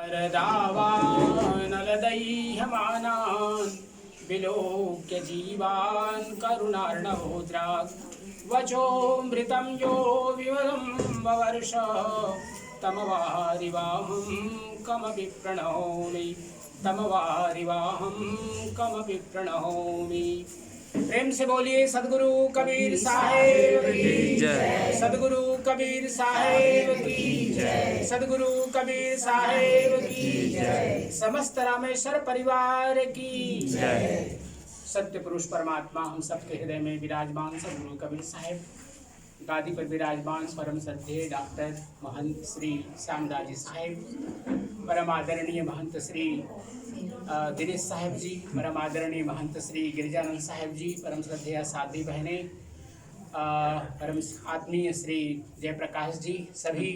दावानलदैह्यमानान् विलोक्य जीवान् करुणार्णवोद्रात् वचोऽमृतं यो विवदं ववर्ष तमवारिवाहं कमपि प्रणौमि प्रेम से बोलिए सदगुरु कबीर साहेब की जय। सदगुरु कबीर साहेब की जय। सदगुरु कबीर साहेब की जय। समस्त रामेश्वर परिवार की जय। सत्य पुरुष परमात्मा हम सबके हृदय में विराजमान सदगुरु कबीर साहेब गादी पर विराजमान परम श्रद्धेय डॉक्टर महंत श्री श्यामदास जी साहेब, परम आदरणीय महंत श्री दिनेश साहेब जी, परम आदरणीय महंत श्री गिरिजानंद साहेब जी, परम श्रद्धेय साध्वी बहनें, परम आत्मीय श्री जयप्रकाश जी, सभी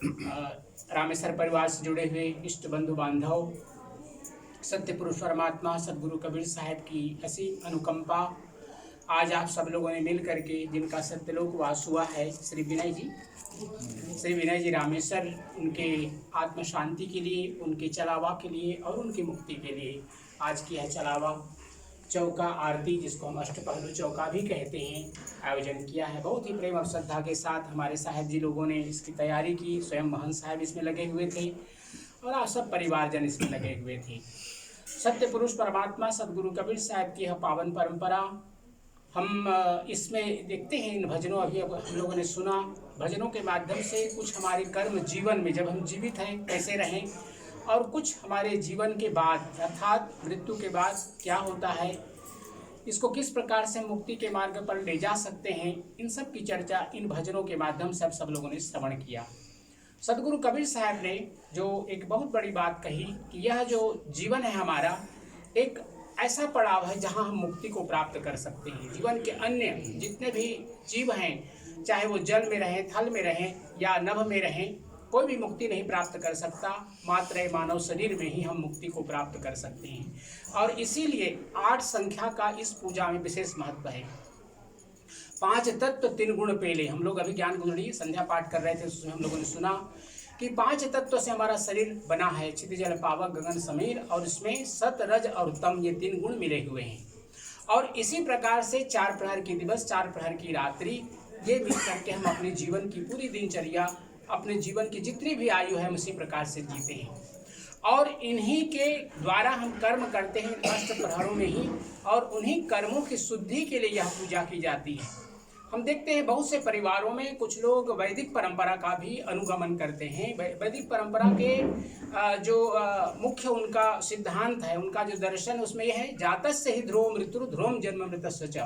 रामेश्वर परिवार से जुड़े हुए इष्ट बंधु बांधव, सत्य पुरुष परमात्मा सदगुरु कबीर साहेब की असीम अनुकंपा आज आप सब लोगों ने मिल करके जिनका सत्यलोक वास हुआ है, श्री विनय जी रामेश्वर, उनके आत्म शांति के लिए, उनके चलावा के लिए और उनकी मुक्ति के लिए आज की है चलावा चौका आरती, जिसको हम अष्टपहलु चौका भी कहते हैं, आयोजन किया है। बहुत ही प्रेम और श्रद्धा के साथ हमारे साहेब जी लोगों ने इसकी तैयारी की। स्वयं महंत साहब इसमें लगे हुए थे और आप सब परिवारजन इसमें लगे हुए थे। सत्य पुरुष परमात्मा सदगुरु कबीर साहब की यह पावन परंपरा हम इसमें देखते हैं। इन भजनों अभी हम लोगों ने सुना, भजनों के माध्यम से कुछ हमारे कर्म जीवन में जब हम जीवित हैं कैसे रहें, और कुछ हमारे जीवन के बाद अर्थात मृत्यु के बाद क्या होता है, इसको किस प्रकार से मुक्ति के मार्ग पर ले जा सकते हैं, इन सब की चर्चा इन भजनों के माध्यम से सब लोगों ने श्रवण किया। सदगुरु कबीर साहब ने जो एक बहुत बड़ी बात कही कि यह जो जीवन है हमारा एक ऐसा पड़ाव है जहां हम मुक्ति को प्राप्त कर सकते हैं। जीवन के अन्य जितने भी जीव हैं, चाहे वो जल में रहें, थल में रहें या नभ में रहें, कोई भी मुक्ति नहीं प्राप्त कर सकता। मात्र मानव शरीर में ही हम मुक्ति को प्राप्त कर सकते हैं। और इसीलिए 8 संख्या का इस पूजा में विशेष महत्व है। 5 तत्व 3 गुण पेले, हम लोग अभी ज्ञान गुंजड़ी संध्या पाठ कर रहे थे, उसमें हम लोगों ने सुना कि 5 तत्व से हमारा शरीर बना है, क्षिति जल पावक गगन समीर, और इसमें सत रज और तम ये 3 गुण मिले हुए हैं। और इसी प्रकार से 4 प्रहर की दिवस 4 प्रहर की रात्रि ये मिल करके हम अपने जीवन की पूरी दिनचर्या, अपने जीवन की जितनी भी आयु है हम उसी प्रकार से जीते हैं। और इन्हीं के द्वारा हम कर्म करते हैं अष्ट प्रहरों में ही, और उन्हीं कर्मों की शुद्धि के लिए यह पूजा की जाती है। हम देखते हैं बहुत से परिवारों में कुछ लोग वैदिक परंपरा का भी अनुगमन करते हैं। वैदिक परंपरा के जो मुख्य उनका सिद्धांत है, उनका जो दर्शन उसमें यह है, जातस्य हि ध्रुवो मृत्यु ध्रुवम जन्म मृतस्य च,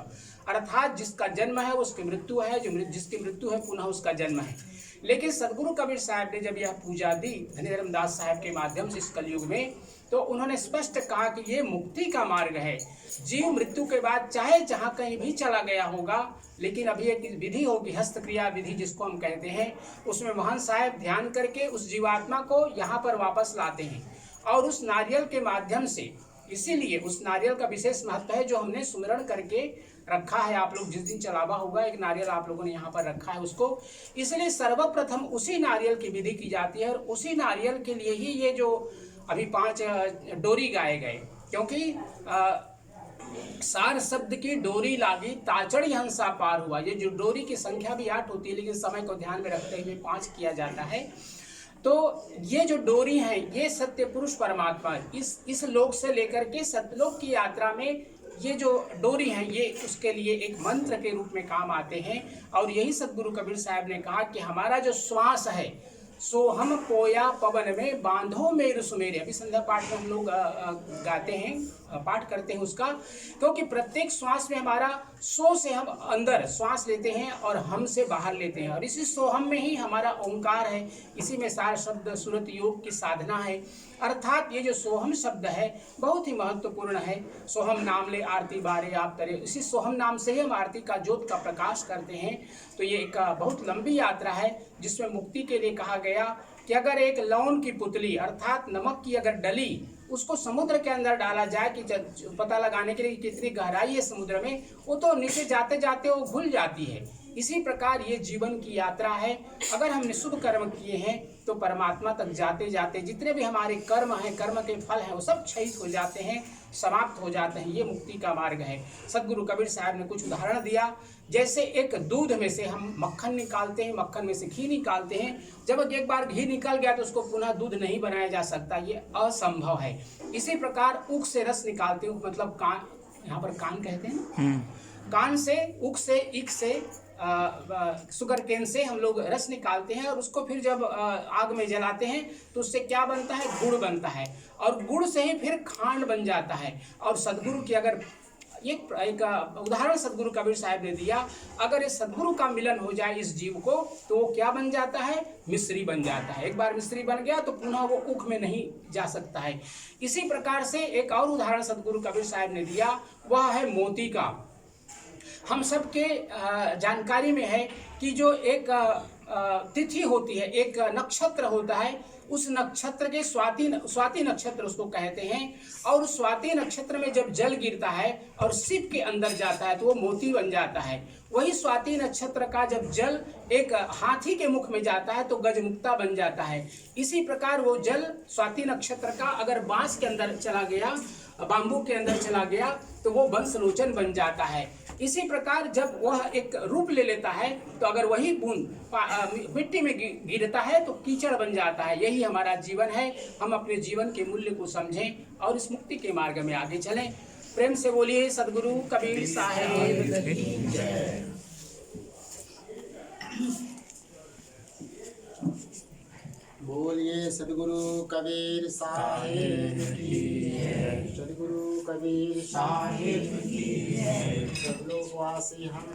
अर्थात जिसका जन्म है उसकी मृत्यु है, जिसकी मृत्यु है पुनः उसका जन्म है। लेकिन सदगुरु कबीर साहब ने जब यह पूजा दी धनीधर्मदास साहब के माध्यम से इस कलयुग में, तो उन्होंने स्पष्ट कहा कि ये मुक्ति का मार्ग है। जीव मृत्यु के बाद चाहे जहाँ कहीं भी चला गया होगा, लेकिन अभी एक विधि होगी, हस्तक्रिया विधि जिसको हम कहते हैं, उसमें महंत साहब ध्यान करके उस जीवात्मा को यहाँ पर वापस लाते हैं और उस नारियल के माध्यम से। इसीलिए उस नारियल का विशेष महत्व है जो हमने सुमिरन करके रखा है। आप लोग जिस दिन चलावा होगा एक नारियल आप लोगों ने यहाँ पर रखा है उसको, इसलिए सर्वप्रथम उसी नारियल की विधि की जाती है। और उसी नारियल के लिए ही ये जो अभी 5 डोरी गाए गए, क्योंकि सार शब्द की डोरी लागी ताचड़ी हंसा पार हुआ। ये जो डोरी की संख्या भी 8 होती है, लेकिन समय को ध्यान में रखते हुए 5 किया जाता है। तो ये जो डोरी है ये सत्य पुरुष परमात्मा इस लोक से लेकर के सत्यलोक की यात्रा में ये जो डोरी है ये उसके लिए एक मंत्र के रूप में काम आते हैं। और यही सदगुरु कबीर साहब ने कहा कि हमारा जो श्वास है सो हम पोया पवन में बांधो मेरु सुमेरे। अभी संध्या पाठ में हम लोग गाते हैं, पाठ करते हैं उसका, क्योंकि प्रत्येक श्वास में हमारा सो से हम अंदर श्वास लेते हैं और हम से बाहर लेते हैं, और इसी सोहम में ही हमारा ओंकार है, इसी में सार शब्द सुरत योग की साधना है। अर्थात ये जो सोहम शब्द है बहुत ही महत्वपूर्ण है। सोहम नाम ले आरती बारे आप तरे, इसी सोहम नाम से ही हम आरती का ज्योत का प्रकाश करते हैं। तो ये एक बहुत लंबी यात्रा है जिसमें मुक्ति के लिए कहा गया कि अगर एक लौन की पुतली अर्थात नमक की अगर डली उसको समुद्र के अंदर डाला जाए कि पता लगाने के लिए कितनी गहराई है समुद्र में, वो तो नीचे जाते जाते वो घुल जाती है। इसी प्रकार ये जीवन की यात्रा है। अगर हमने शुभ कर्म किए हैं तो परमात्मा तक जाते जाते जितने भी हमारे कर्म हैं, कर्म के फल हैं, वो सब क्षयित हो जाते हैं, समाप्त हो जाते हैं। ये मुक्ति का मार्ग है। सदगुरु कबीर साहब ने कुछ उदाहरण दिया। जैसे एक दूध में से हम मक्खन निकालते हैं, मक्खन में से घी निकालते हैं। जब एक बार घी निकल गया तो उसको पुनः दूध नहीं बनाया जा सकता, ये असंभव है। इसी प्रकार ऊख से रस निकालते हैं, मतलब कान, यहाँ पर कान कहते हैं ना, कान से, ऊख से, ईख से, शुगर केन से हम लोग रस निकालते हैं और उसको फिर जब आग में जलाते हैं तो उससे क्या बनता है, गुड़ बनता है, और गुड़ से ही फिर खांड बन जाता है। और सदगुरु की अगर एक उदाहरण सदगुरु कबीर साहब ने दिया, अगर ये सदगुरु का मिलन हो जाए इस जीव को तो वो क्या बन जाता है, मिश्री बन जाता है। एक बार मिश्री बन गया तो पुनः वो ऊख में नहीं जा सकता है। इसी प्रकार से एक और उदाहरण सदगुरु कबीर साहब ने दिया, वह है मोती का। हम सबके जानकारी में है कि जो एक तिथि होती है, एक नक्षत्र होता है, उस नक्षत्र के स्वाति नक्षत्र उसको कहते हैं, और उस स्वाति नक्षत्र में जब जल गिरता है और शिप के अंदर जाता है तो वो मोती बन जाता है। वही स्वाति नक्षत्र का जब जल एक हाथी के मुख में जाता है तो गजमुक्ता बन जाता है। इसी प्रकार वो जल स्वाति नक्षत्र का अगर बांस के अंदर चला गया, बाम्बू के अंदर चला गया तो वो वंशलोचन बन जाता है। इसी प्रकार जब वह एक रूप ले लेता है तो अगर वही बूंद मिट्टी में गिरता है तो कीचड़ बन जाता है। यही हमारा जीवन है। हम अपने जीवन के मूल्य को समझें और इस मुक्ति के मार्ग में आगे चलें। प्रेम से बोलिए सदगुरु कबीर साहेब की जय। बोलिए सदगुरु कबीर साहेब की जय। सदगुरु कबीर साहेब की जय। सब लोग वासी हम